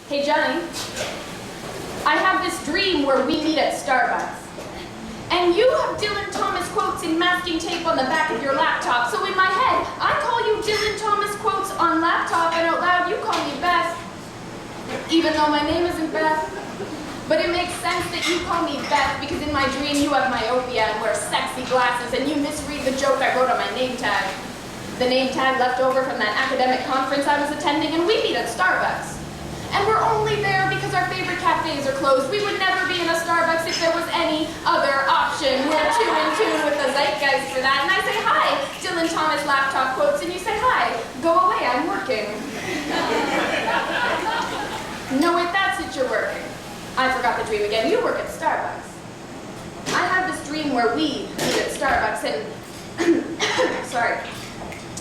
Hey Johnny, I have this dream where we meet at Starbucks. And you have Dylan Thomas quotes in masking tape on the back of your laptop. So in my head, I call you Dylan Thomas quotes on laptop, and out loud you call me Beth. Even though my name isn't Beth. But it makes sense that you call me Beth because in my dream you have myopia and wear sexy glasses and you misread the joke I wrote on my name tag. The name tag left over from that academic conference I was attending, and we meet at Starbucks. And we're only there because our favorite cafes are closed. We would never be in a Starbucks if there was any other option. We're too in tune with the zeitgeist for that. And I say, hi, Dylan Thomas laptop quotes, and you say, hi, go away, I'm working. No, wait, that's it, you're working. I forgot the dream again. You work at Starbucks. I have this dream where we meet at Starbucks and, sorry.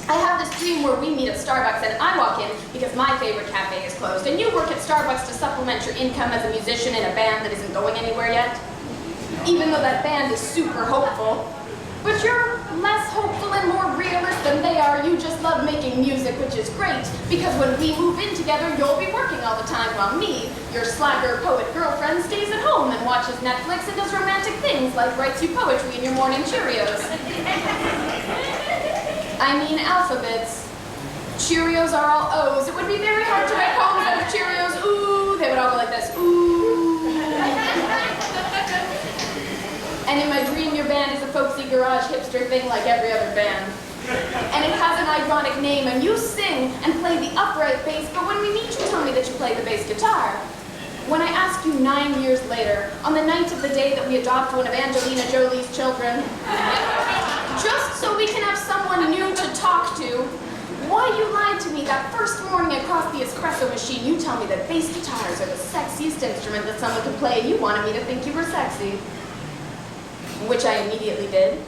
I have this dream where we meet at Starbucks and I walk in because my favorite cafe is closed, and you work at Starbucks to supplement your income as a musician in a band that isn't going anywhere yet. Even though that band is super hopeful. But you're less hopeful and more realist than they are. You just love making music, which is great, because when we move in together, you'll be working all the time, while me, your slacker poet girlfriend, stays at home and watches Netflix and does romantic things like writes you poetry in your morning Cheerios. I mean alphabets. Cheerios are all O's. It would be very hard to write poems out of Cheerios. Ooh, they would all go like this. Ooh. And in my dream, your band is a folksy garage hipster thing like every other band. And it has an ironic name, and you sing and play the upright bass, but when we meet, you tell me that you play the bass guitar. When I ask you 9 years later, on the night of the day that we adopt one of Angelina Jolie's children, just so we can have someone new to talk to, why you lied to me that first morning across the espresso machine, you tell me that bass guitars are the sexiest instrument that someone could play, and you wanted me to think you were sexy. Which I immediately did.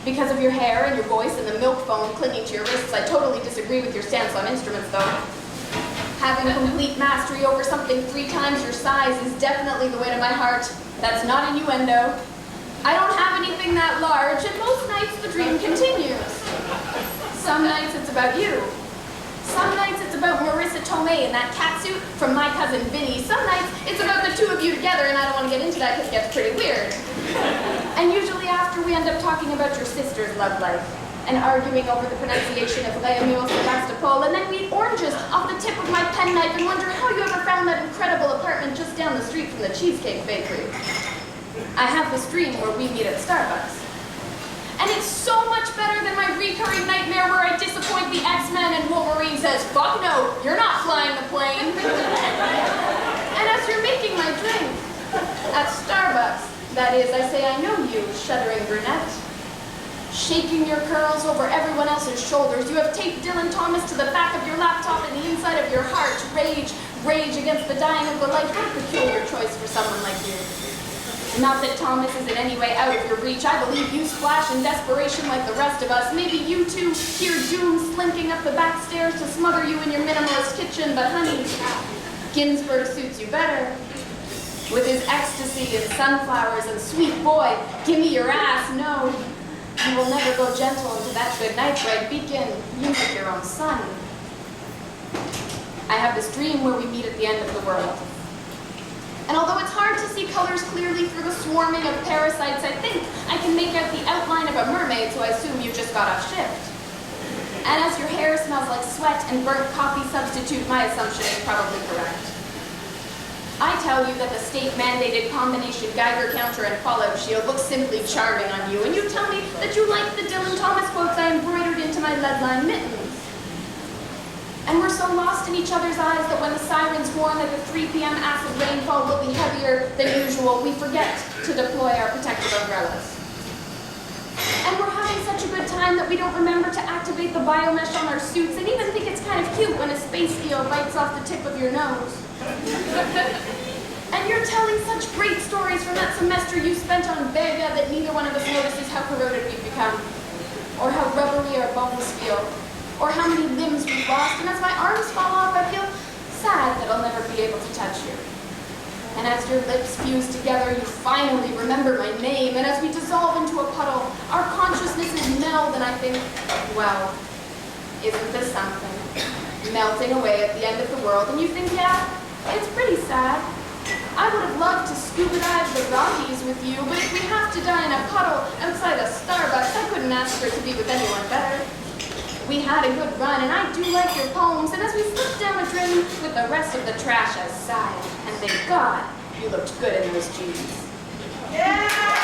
Because of your hair and your voice and the milk foam clinging to your wrists, I totally disagree with your stance on instruments, though. Having complete mastery over something 3 times your size is definitely the way to my heart. That's not innuendo. I don't have anything that large, and most nights the dream continues. Some nights it's about you. Some nights it's about Marissa Tomei in that catsuit from My Cousin Vinny. Some nights it's about the 2 of you together, and I don't want to get into that because it gets pretty weird. And usually after we end up talking about your sister's love life and arguing over the pronunciation of Lemuel Sebastopol, and then we eat oranges off the tip of my penknife and wonder how you ever found that incredible apartment just down the street from the Cheesecake Bakery. I have this dream where we meet at Starbucks. And it's so much better than my recurring nightmare where I disappoint the X-Men and Wolverine says, fuck no, you're not flying the plane. And as you're making my drink at Starbucks, that is, I say, I know you, shuddering brunette. Shaking your curls over everyone else's shoulders, you have taped Dylan Thomas to the back of your laptop and the inside of your heart. Rage, rage against the dying of the light. What a peculiar choice for someone like you. Not that Thomas is in any way out of your reach. I believe you splash in desperation like the rest of us. Maybe you too hear doom slinking up the back stairs to smother you in your minimalist kitchen, but honey, Ginsberg suits you better. With his ecstasy and sunflowers and sweet boy, give me your ass, no. You will never go gentle into that good night's right beacon. You make your own sun. I have this dream where we meet at the end of the world. And although it's hard to see colors clearly through the swarming of parasites, I think I can make out the outline of a mermaid, so I assume you just got off shift. And as your hair smells like sweat and burnt coffee substitute, my assumption is probably correct. I tell you that the state-mandated combination Geiger counter and fallout shield looks simply charming on you, and you tell me that you like the Dylan Thomas quotes I embroidered into my lead-lined mittens. And we're so lost in each other's eyes that when the sirens warn that the 3 p.m. acid rainfall will be heavier than usual, we forget to deploy our protective umbrellas. And we're having such a good time that we don't remember to activate the biomesh on our suits and even think it's kind of cute when a space eel bites off the tip of your nose. And you're telling such great stories from that semester you spent on Vega that neither one of us notices how corroded we've become, or how rubbery our bones feel, or how many limbs we've lost, and as my arms fall off, I feel sad that I'll never be able to touch you. And as your lips fuse together, you finally remember my name, and as we dissolve into a puddle, our consciousnesses meld, and I think, well, isn't this something? Melting away at the end of the world, and you think, yeah, It's pretty sad. I would have loved to scuba dive the Rockies with you, but if we have to die in a puddle outside a Starbucks, I couldn't ask for it to be with anyone better. We had a good run, and I do like your poems, and as we slipped down a drain with the rest of the trash, I sighed, and thank God you looked good in those jeans. Yeah!